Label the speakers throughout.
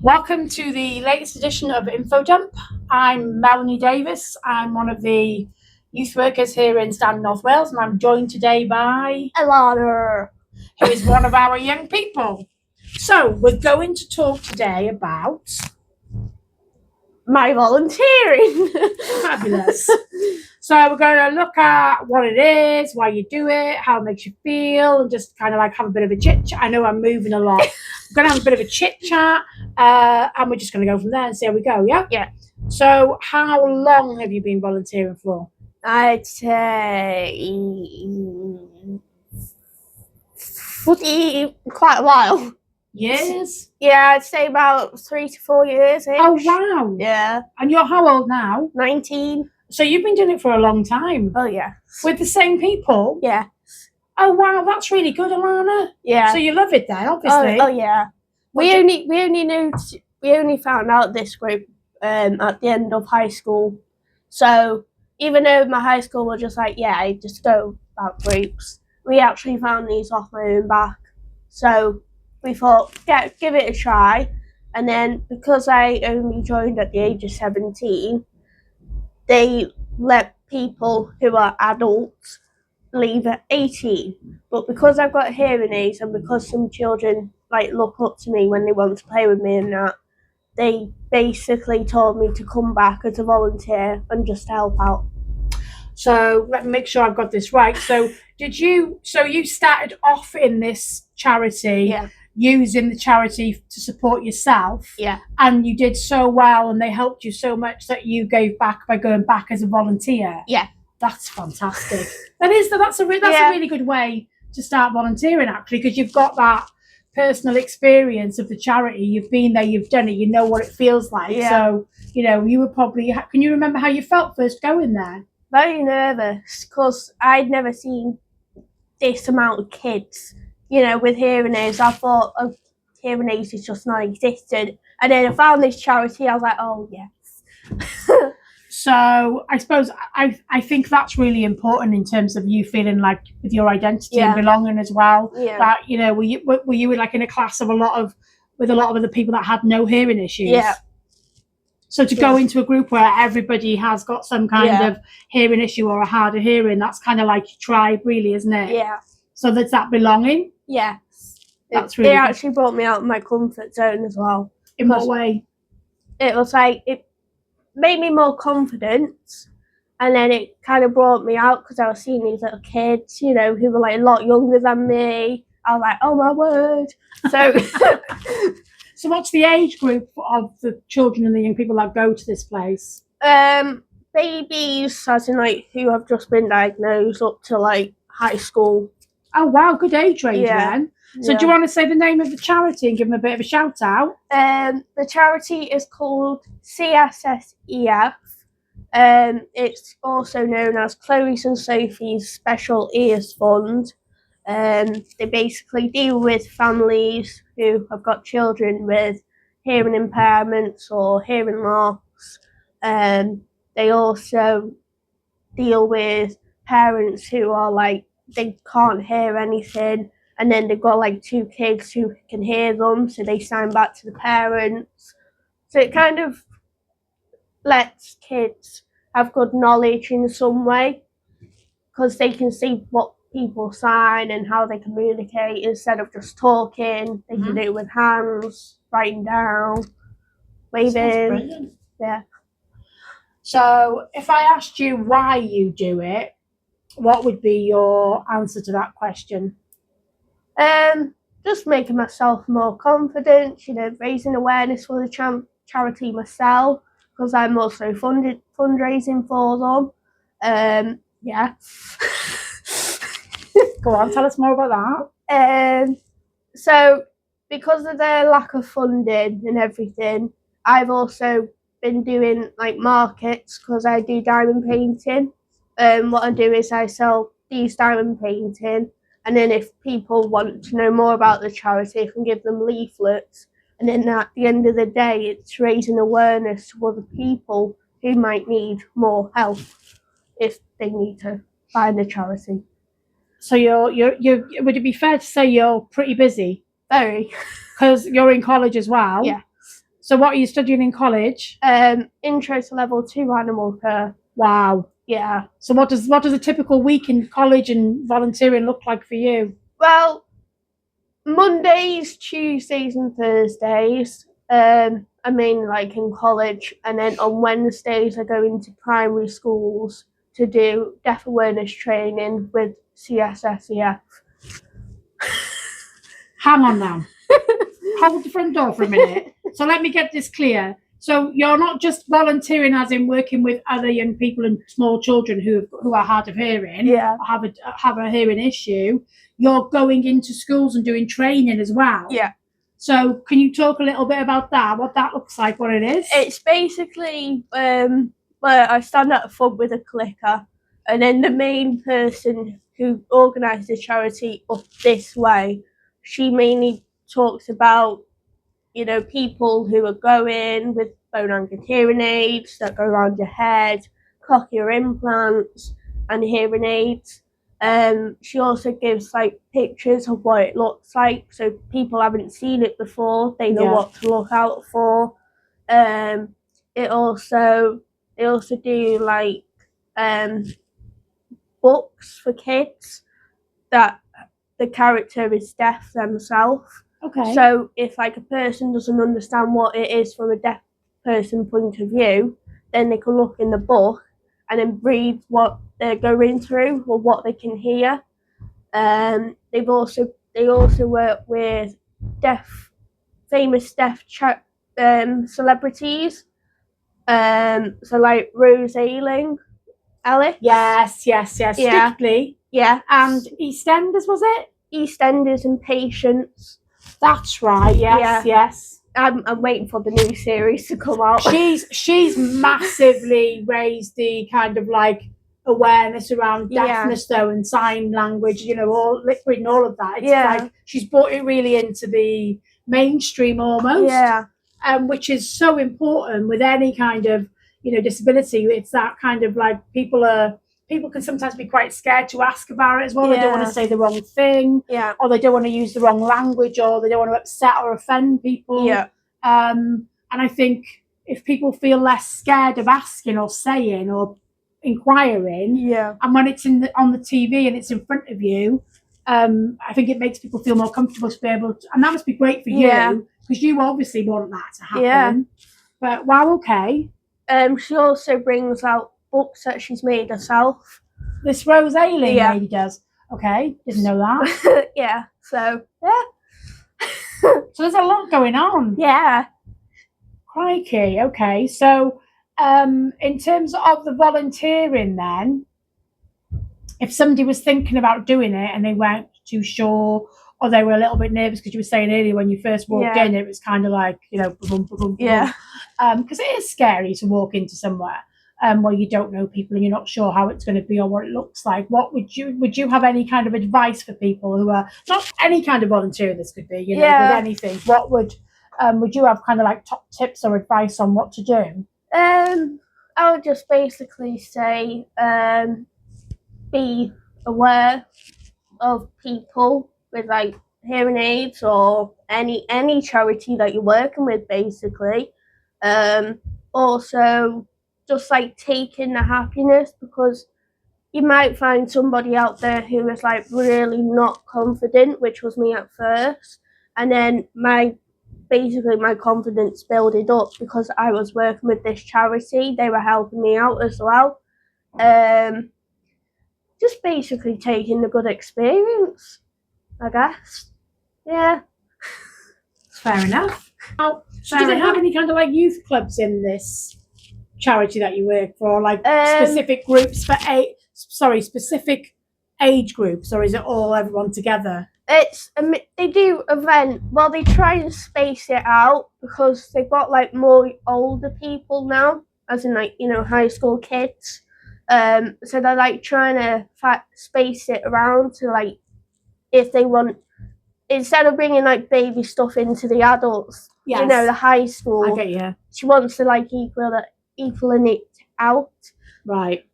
Speaker 1: Welcome to the latest edition of Info Dump. I'm Melanie Davis. I'm one of the youth workers here in Stanton, North Wales, and I'm joined today by
Speaker 2: Alana,
Speaker 1: who is one of our young people. So we're going to talk today about
Speaker 2: my volunteering.
Speaker 1: fabulous. So we're going to look at what it is, why you do it, how it makes you feel, and just kind of like have a bit of a chit chat. I know I'm moving a lot. We're going to have a bit of a chit chat, and we're just going to go from there and see how we go. Yeah.
Speaker 2: Yeah.
Speaker 1: So how long have you been volunteering for?
Speaker 2: I'd say quite a while.
Speaker 1: Years?
Speaker 2: Yeah, I'd say about 3 to 4 years.
Speaker 1: Oh wow!
Speaker 2: Yeah.
Speaker 1: And you're how old now?
Speaker 2: 19.
Speaker 1: So you've been doing it for a long time.
Speaker 2: Oh yeah.
Speaker 1: With the same people?
Speaker 2: Yeah.
Speaker 1: Oh wow, that's really good, Alana.
Speaker 2: Yeah.
Speaker 1: So you love it then, obviously.
Speaker 2: Oh yeah. We only found out this group at the end of high school. So even though my high school were just like, yeah, I just go about groups, we actually found these off my own back. So we thought, yeah, give it a try. And then because I only joined at the age of 17, they let people who are adults leave at 18. But because I've got hearing aids and because some children like look up to me when they want to play with me and that, they basically told me to come back as a volunteer and just help out.
Speaker 1: So let me make sure I've got this right. So you started off in this charity,
Speaker 2: Yeah.
Speaker 1: using the charity to support yourself.
Speaker 2: Yeah.
Speaker 1: And you did so well and they helped you so much that you gave back by going back as a volunteer.
Speaker 2: Yeah.
Speaker 1: That's fantastic. That's a really good way to start volunteering, actually, because you've got that personal experience of the charity. You've been there, you've done it, you know what it feels like.
Speaker 2: Yeah.
Speaker 1: So, you were probably, can you remember how you felt first going there?
Speaker 2: Very nervous because I'd never seen this amount of kids, with hearing aids. I thought hearing aids is just not existed. And then I found this charity, I was like, oh, yes.
Speaker 1: So I suppose I think that's really important in terms of you feeling like with your identity and belonging as well.
Speaker 2: Yeah.
Speaker 1: That were you like in a class of a lot of other people that had no hearing issues?
Speaker 2: Yeah.
Speaker 1: So to go into a group where everybody has got some kind of hearing issue or a harder hearing, that's kind of like your tribe, really, isn't it?
Speaker 2: Yeah.
Speaker 1: So there's that belonging.
Speaker 2: Yeah.
Speaker 1: That's really
Speaker 2: it actually brought me out of my comfort zone as well.
Speaker 1: In what way?
Speaker 2: It was like it made me more confident, and then it kind of brought me out because I was seeing these little kids, who were like a lot younger than me. I was like, oh my word. So
Speaker 1: So what's the age group of the children and the young people that go to this place?
Speaker 2: Babies, as in like who have just been diagnosed, up to like high school.
Speaker 1: Oh wow, good age range then. So do you want to say the name of the charity and give them a bit of a shout out?
Speaker 2: The charity is called CSSEF. It's also known as Chloe's and Sophie's Special Ears Fund. They basically deal with families who have got children with hearing impairments or hearing loss. They also deal with parents who are like, they can't hear anything, and then they've got like 2 kids who can hear them, so they sign back to the parents. So it kind of lets kids have good knowledge in some way because they can see what people sign and how they communicate instead of just talking. They can do it with hands, writing down, waving. Yeah.
Speaker 1: So if I asked you why you do it, what would be your answer to that question?
Speaker 2: Just making myself more confident, raising awareness for the charity myself because I'm also fundraising for them. Yeah.
Speaker 1: Go on, tell us more about
Speaker 2: that. So because of their lack of funding and everything, I've also been doing like markets because I do diamond painting. What I do is I sell these diamond painting, and then if people want to know more about the charity, I can give them leaflets. And then at the end of the day, it's raising awareness to other people who might need more help if they need to find a charity.
Speaker 1: So you're would it be fair to say you're pretty busy?
Speaker 2: Very.
Speaker 1: Because you're in college as well.
Speaker 2: Yeah.
Speaker 1: So what are you studying in college?
Speaker 2: Intro to level 2 animal care.
Speaker 1: Wow.
Speaker 2: Yeah.
Speaker 1: So what does a typical week in college and volunteering look like for you?
Speaker 2: Well, Mondays, Tuesdays, and Thursdays. I mean, like in college, and then on Wednesdays, I go into primary schools to do deaf awareness training with CSSEF.
Speaker 1: Hang on now. Hold the front door for a minute. So let me get this clear. So you're not just volunteering as in working with other young people and small children who are hard of hearing,
Speaker 2: Yeah.
Speaker 1: or have a hearing issue. You're going into schools and doing training as well.
Speaker 2: Yeah.
Speaker 1: So can you talk a little bit about that? What that looks like, what it is?
Speaker 2: It's basically where I stand at the front with a clicker, and then the main person who organised the charity Up This Way, she mainly talks about, you know, people who are going with bone-anchored hearing aids that go around your head, cochlear implants, and hearing aids. She also gives like pictures of what it looks like, so people haven't seen it before, they know what to look out for. They also do like books for kids that the character is deaf themselves.
Speaker 1: Okay.
Speaker 2: So if like a person doesn't understand what it is from a deaf person point of view, then they can look in the book and then read what they're going through or what they can hear. They also work with famous deaf celebrities. So like Rose Alex.
Speaker 1: Yes.
Speaker 2: Yeah.
Speaker 1: Strictly.
Speaker 2: Yeah.
Speaker 1: And EastEnders, was it?
Speaker 2: EastEnders and Patience.
Speaker 1: That's right. Yes.
Speaker 2: I'm waiting for the new series to come out.
Speaker 1: She's massively raised the kind of like awareness around deafness though, and sign language, you know, all liquid and all of that. It's like she's brought it really into the mainstream almost.
Speaker 2: Yeah.
Speaker 1: Which is so important with any kind of, you know, disability. It's that kind of like people can sometimes be quite scared to ask about it as well. They don't want to say the wrong thing, or they don't want to use the wrong language, or they don't want to upset or offend people.
Speaker 2: Yeah.
Speaker 1: And I think if people feel less scared of asking or saying or inquiring, and when it's on the TV and it's in front of you, I think it makes people feel more comfortable to be able to, and that must be great for you, because you obviously want that to happen.
Speaker 2: Yeah.
Speaker 1: But wow, okay.
Speaker 2: She also brings out books that she's made herself.
Speaker 1: This Rose Ailing lady does. Okay, didn't know that.
Speaker 2: Yeah. So
Speaker 1: so there's a lot going on.
Speaker 2: Yeah.
Speaker 1: Crikey. Okay. So in terms of the volunteering then, if somebody was thinking about doing it and they weren't too sure, or they were a little bit nervous, because you were saying earlier when you first walked in, it was kind of like, you know, because it is scary to walk into somewhere where you don't know people and you're not sure how it's going to be or what it looks like. What would you have any kind of advice for people who are not any kind of volunteer? This could be, you know, with anything. What would you have kind of like top tips or advice on what to do?
Speaker 2: I would just basically say be aware of people with like hearing aids or any charity that you're working with, basically. Also just like take in the happiness, because you might find somebody out there who is like really not confident, which was me at first, and then my confidence builded up because I was working with this charity. They were helping me out as well. Just basically taking the good experience, I guess. Yeah.
Speaker 1: Fair enough. Now, so does it have any kind of like youth clubs in this charity that you work for, like specific groups for specific age groups, or is it all everyone together?
Speaker 2: It's they do event. Well, they try and space it out because they've got like more older people now, as in like, you know, high school kids. So they're like trying to space it around to like, if they want, instead of bringing like baby stuff into the adults, you know, the high school.
Speaker 1: I get you.
Speaker 2: She wants to like equaling it out.
Speaker 1: Right.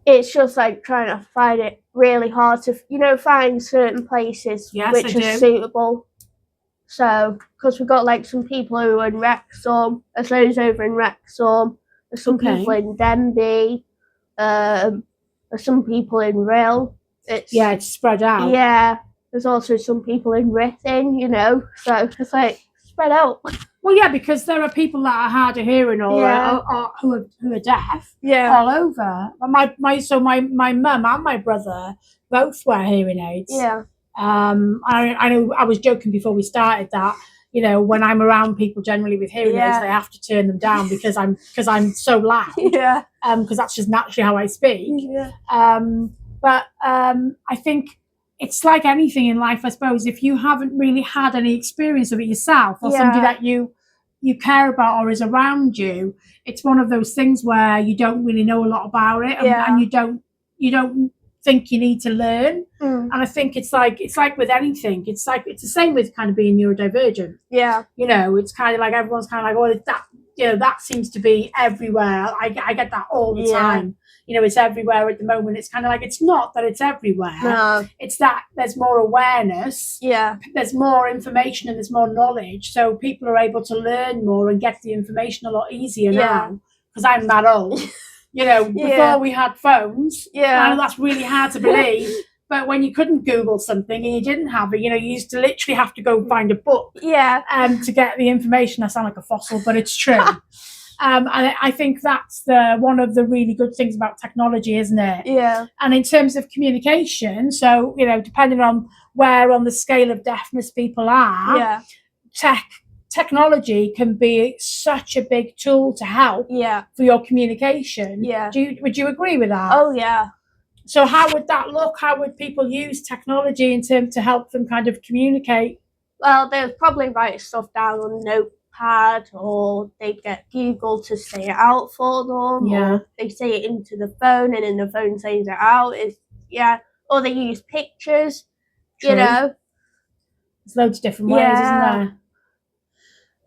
Speaker 2: It's just like trying to find it really hard to, you know, find certain places which are suitable. So, because we've got like some people who are in Wrexham, there's loads over in Wrexham, there's some people in Denby, there's some people in Rill.
Speaker 1: It's spread out.
Speaker 2: Yeah, there's also some people in Ruthin, you know, so it's like spread out.
Speaker 1: Well, yeah, because there are people that are hard of hearing or who are deaf all over. My mum and my brother both wear hearing aids.
Speaker 2: Yeah.
Speaker 1: I know I was joking before we started that, you know, when I'm around people generally with hearing aids, they have to turn them down because I'm so loud.
Speaker 2: Yeah.
Speaker 1: Because that's just naturally how I speak.
Speaker 2: Yeah.
Speaker 1: But I think it's like anything in life, I suppose. If you haven't really had any experience of it yourself, or somebody that you care about or is around you, it's one of those things where you don't really know a lot about it, and you don't think you need to learn. And I think it's like with anything. It's the same with kind of being neurodivergent.
Speaker 2: Yeah.
Speaker 1: You know, it's kind of like everyone's kind of like, oh, that, you know, that seems to be everywhere. I get that all the time. You know, it's everywhere at the moment. It's kind of like, it's not that it's everywhere. No. It's that there's more awareness.
Speaker 2: Yeah.
Speaker 1: There's more information and there's more knowledge. So people are able to learn more and get the information a lot easier now. Because I'm that old. You know, before we had phones.
Speaker 2: Yeah.
Speaker 1: I know that's really hard to believe. But when you couldn't Google something and you didn't have it, you know, you used to literally have to go find a book.
Speaker 2: Yeah.
Speaker 1: To get the information. I sound like a fossil, but it's true. And I think that's one of the really good things about technology, isn't it?
Speaker 2: Yeah.
Speaker 1: And in terms of communication, so, you know, depending on where on the scale of deafness people are, technology can be such a big tool to help for your communication.
Speaker 2: Yeah.
Speaker 1: Would you agree with that?
Speaker 2: Oh, yeah.
Speaker 1: So how would that look? How would people use technology in terms to help them kind of communicate?
Speaker 2: Well, they'll probably write stuff down on a notepad, or they get Google to say it out for them, or they say it into the phone and then the phone says it out. Or they use pictures. True. You know,
Speaker 1: there's loads of different ways, isn't there?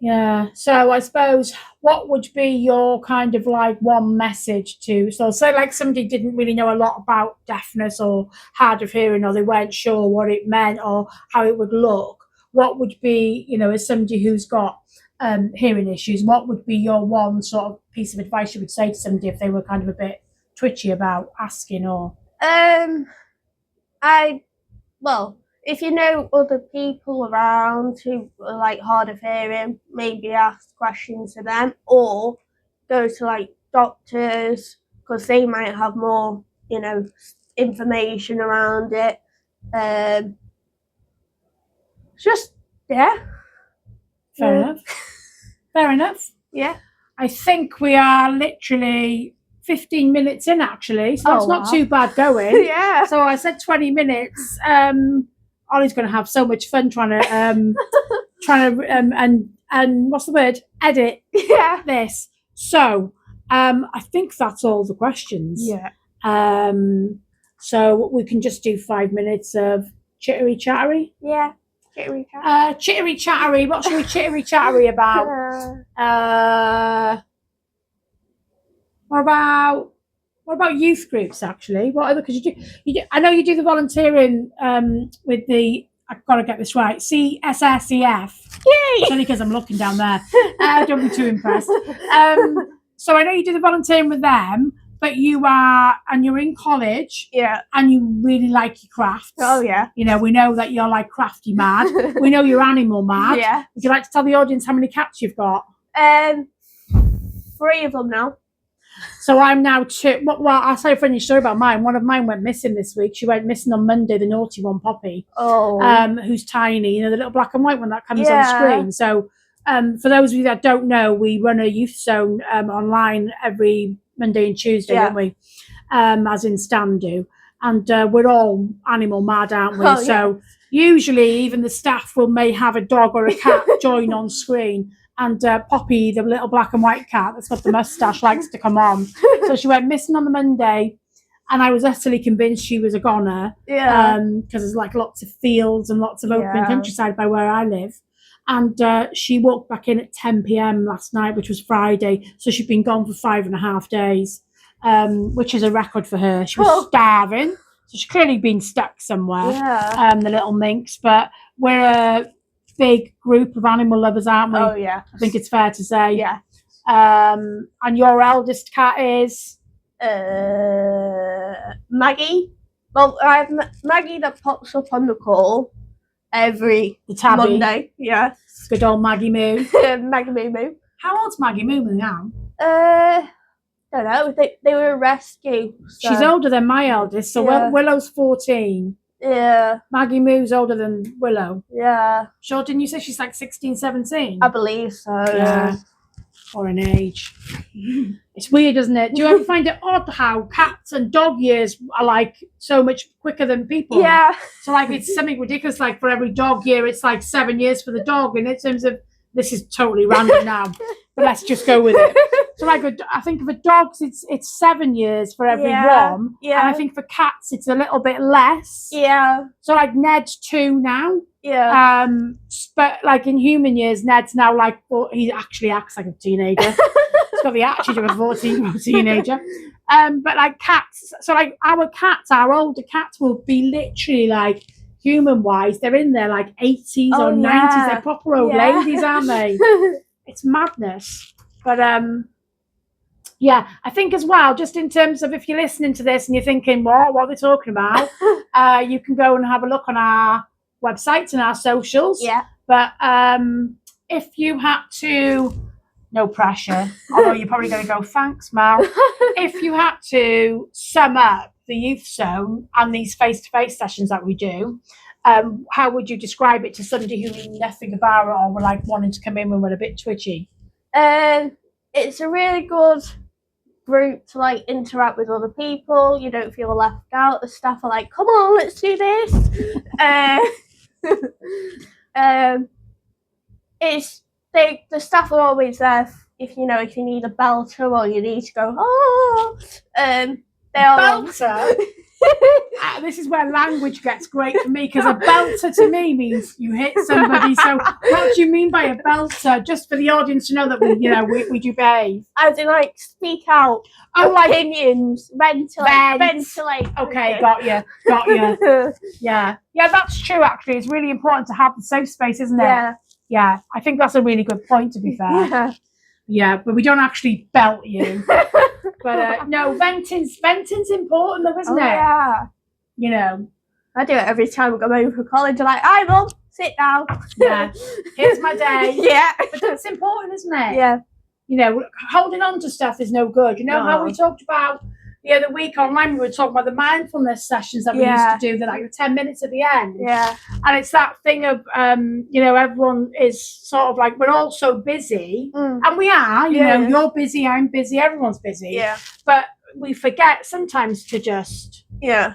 Speaker 1: Yeah. So I suppose, what would be your kind of like one message to, so say like somebody didn't really know a lot about deafness or hard of hearing, or they weren't sure what it meant or how it would look. What would be, you know, as somebody who's got hearing issues, what would be your one sort of piece of advice you would say to somebody if they were kind of a bit twitchy about asking? Or
Speaker 2: if you know other people around who are like hard of hearing, maybe ask questions to them, or go to like doctors, because they might have more, you know, information around it.
Speaker 1: Fair enough.
Speaker 2: Yeah.
Speaker 1: I think we are literally 15 minutes in, actually, so that's not too bad going.
Speaker 2: Yeah.
Speaker 1: So I said 20 minutes. Ollie's going to have so much fun trying to and what's the word? Edit this. So I think that's all the questions.
Speaker 2: Yeah.
Speaker 1: So we can just do 5 minutes of chittery chattery.
Speaker 2: Yeah.
Speaker 1: Chittery chattery. What should we chittery chattery about? What about youth groups, actually? What other? Because you do. I know you do the volunteering with the. I've got to get this right. CSSEF.
Speaker 2: Yay!
Speaker 1: It's only because I'm looking down there. Don't be too impressed. So I know you do the volunteering with them, but you're in college.
Speaker 2: Yeah.
Speaker 1: And you really like your crafts.
Speaker 2: Oh yeah.
Speaker 1: You know, we know that you're like crafty mad. We know you're animal mad.
Speaker 2: Yeah.
Speaker 1: Would you like to tell the audience how many cats you've got?
Speaker 2: 3 of them now.
Speaker 1: So I'm now 2. Well, I'll say a funny story about mine. One of mine went missing this week. She went missing on Monday, the naughty one, Poppy.
Speaker 2: Oh.
Speaker 1: Who's tiny, you know, the little black and white one that comes on screen. So for those of you that don't know, we run a youth zone online every Monday and Tuesday, don't we? As in Stan do. And we're all animal mad, aren't we?
Speaker 2: Oh,
Speaker 1: so usually even the staff may have a dog or a cat join on screen. And Poppy, the little black and white cat that's got the moustache, likes to come on. So she went missing on the Monday, and I was utterly convinced she was a goner.
Speaker 2: Yeah.
Speaker 1: Because there's like lots of fields and lots of open countryside by where I live. And she walked back in at 10 p.m. last night, which was Friday. So she'd been gone for 5.5 days, which is a record for her. She was starving. So she's clearly been stuck somewhere, the little minx. But we're big group of animal lovers, aren't we?
Speaker 2: Oh yeah.
Speaker 1: I think it's fair to say.
Speaker 2: Yeah.
Speaker 1: And your eldest cat is?
Speaker 2: Maggie. Well, I have Maggie that pops up on the call every
Speaker 1: The tabby.
Speaker 2: Monday. Yeah.
Speaker 1: Good old Maggie Moo.
Speaker 2: Maggie Moo Moo.
Speaker 1: How old's Maggie Moo Moo now?
Speaker 2: Don't know. They were a rescue. So.
Speaker 1: She's older than my eldest, so
Speaker 2: Yeah.
Speaker 1: Willow's 14.
Speaker 2: Yeah.
Speaker 1: Maggie Moo's older than Willow.
Speaker 2: Yeah.
Speaker 1: Sure, didn't you say she's like 16, 17?
Speaker 2: I believe so.
Speaker 1: Yeah. Or an age. It's weird, isn't it? Do you ever find it odd how cats and dog years are like so much quicker than people?
Speaker 2: Yeah.
Speaker 1: So like it's something ridiculous. Like for every dog year, it's like 7 years for the dog. And in terms of, this is totally random now, but let's just go with it. So like I think for dogs, it's 7 years for every one.
Speaker 2: Yeah.
Speaker 1: And I think for cats, it's a little bit less.
Speaker 2: Yeah.
Speaker 1: So like Ned's 2 now.
Speaker 2: Yeah.
Speaker 1: But like in human years, Ned's now like, he actually acts like a teenager. He's got the attitude of a 14-year-old teenager. But like cats, so like our older cats will be literally like, human-wise, they're in their like 80s or 90s. They're proper old ladies, aren't they? It's madness. But yeah, I think as well, just in terms of if you're listening to this and you're thinking, what are they talking about? You can go and have a look on our websites and our socials.
Speaker 2: Yeah.
Speaker 1: But if you had to, no pressure, although you're probably going to go, thanks, Mal. If you had to sum up the Youth Zone and these face-to-face sessions that we do, how would you describe it to somebody who knew nothing about it or were like wanting to come in when we're a bit twitchy?
Speaker 2: It's a really good group to like interact with other people. You don't feel left out. The staff are like, come on, let's do this. It's the staff are always there if you need a belter or you need to go, they are
Speaker 1: Belter? This is where language gets great for me, because a belter to me means you hit somebody. So what do you mean by a belter? Just for the audience to know that we do behave.
Speaker 2: As in like speak out opinions, ventilate.
Speaker 1: Okay, got you. Yeah, that's true. Actually, it's really important to have the safe space, isn't it? Yeah, I think that's a really good point, to be fair. Yeah, but we don't actually belt you. But no, venting's important though, isn't it?
Speaker 2: Yeah. I do it every time I go home from college. I'm like, hi mum, sit down.
Speaker 1: Yeah. Here's my day.
Speaker 2: Yeah.
Speaker 1: But that's important, isn't it?
Speaker 2: Yeah.
Speaker 1: Holding on to stuff is no good. How we talked about the other week online, we were talking about the mindfulness sessions that we used to do, like 10 minutes at the end.
Speaker 2: Yeah.
Speaker 1: And it's that thing of, everyone is sort of like, we're all so busy. And we are, you're busy, I'm busy, everyone's busy.
Speaker 2: Yeah.
Speaker 1: But we forget sometimes to just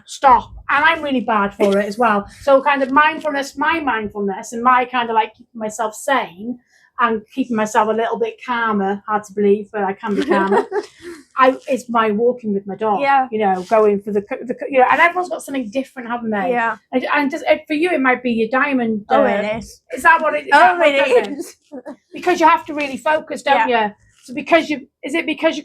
Speaker 1: stop. And I'm really bad for it as well. So kind of my mindfulness and my kind of like keeping myself sane and keeping myself a little bit calmer, hard to believe, but I can be calmer. It's my walking with my dog.
Speaker 2: Yeah.
Speaker 1: Going for the and everyone's got something different, haven't they?
Speaker 2: Yeah.
Speaker 1: And just for you, it might be your diamond.
Speaker 2: It is.
Speaker 1: Is that what it is?
Speaker 2: It is.
Speaker 1: Because you have to really focus, don't you? So because you're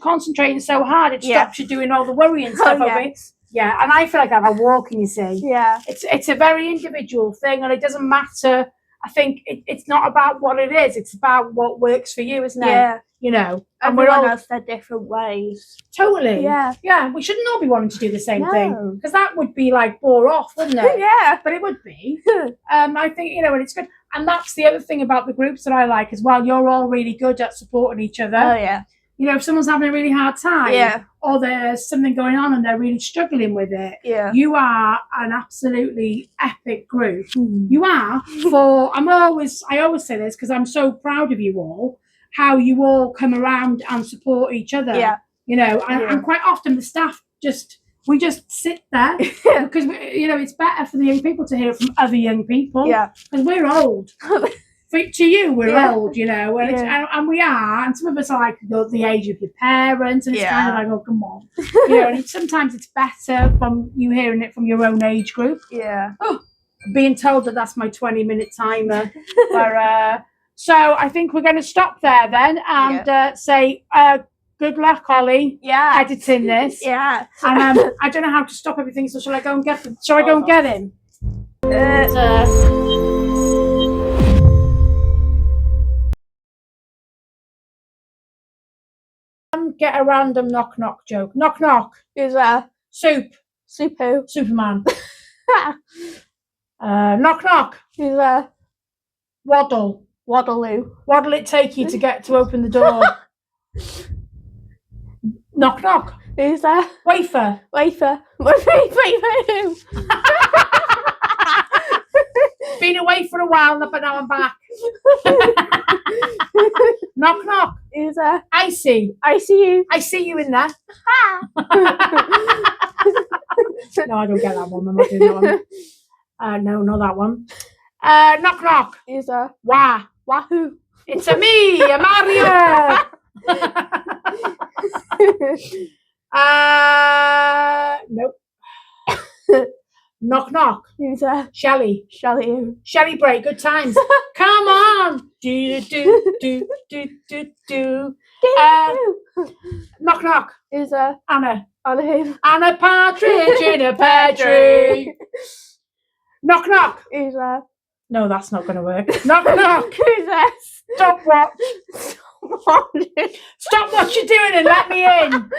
Speaker 1: concentrating so hard, it stops you doing all the worrying stuff of it. Yeah, and I feel like I'm walking, you see.
Speaker 2: Yeah.
Speaker 1: It's a very individual thing, and it doesn't matter. I think it's not about what it is; it's about what works for you, isn't it?
Speaker 2: Yeah.
Speaker 1: And
Speaker 2: everyone has their different ways.
Speaker 1: Totally.
Speaker 2: Yeah.
Speaker 1: Yeah. We shouldn't all be wanting to do the same thing, because that would be like bore off, wouldn't it?
Speaker 2: Yeah.
Speaker 1: But it would be. I think and it's good, and that's the other thing about the groups that I like as well. You're all really good at supporting each other.
Speaker 2: Oh yeah.
Speaker 1: If someone's having a really hard time, or there's something going on and they're really struggling with it, you are an absolutely epic group. You are. I always say this because I'm so proud of you all, how you all come around and support each other.
Speaker 2: Yeah.
Speaker 1: And quite often the staff we just sit there because it's better for the young people to hear it from other young people.
Speaker 2: Yeah.
Speaker 1: Because we're old. To you, we're old, and we are, and some of us are like the age of your parents, and it's kind of like, oh, come on, and sometimes it's better from you hearing it from your own age group.
Speaker 2: Yeah.
Speaker 1: Oh, being told that's my 20-minute timer. But, so I think we're going to stop there then, and say good luck, Ollie.
Speaker 2: Yeah.
Speaker 1: Editing this.
Speaker 2: Yeah.
Speaker 1: And I don't know how to stop everything, so shall I go and get him? get a random knock knock joke. Knock knock.
Speaker 2: Who's there?
Speaker 1: Soup.
Speaker 2: Soup who?
Speaker 1: Superman. Knock knock.
Speaker 2: Who's there?
Speaker 1: Waddle.
Speaker 2: Waddle who?
Speaker 1: What'll it take you to get to open the door? Knock knock.
Speaker 2: Who's there?
Speaker 1: Wafer.
Speaker 2: Wafer. Wafer who?
Speaker 1: Been away for a while, but now I'm back. Knock knock.
Speaker 2: Who's there?
Speaker 1: Icy.
Speaker 2: I see you.
Speaker 1: I see you in there. No, I don't get that one. I'm not doing that one. No, not that one. Knock knock.
Speaker 2: Who's there?
Speaker 1: Wah.
Speaker 2: Wahoo.
Speaker 1: It's a me, a Mario. Nope. Knock knock.
Speaker 2: Who's there?
Speaker 1: Shelley.
Speaker 2: Shelley who?
Speaker 1: Shelley break. Good times. Come on. Do do do do do do. Knock knock.
Speaker 2: Who's there?
Speaker 1: Anna.
Speaker 2: Anna who?
Speaker 1: Anna Partridge in a pear tree. Knock knock.
Speaker 2: Who's there?
Speaker 1: No, that's not going to work. Knock knock.
Speaker 2: Who's there?
Speaker 1: Stop what?
Speaker 2: Stop watching.
Speaker 1: Stop what you're doing and let me in.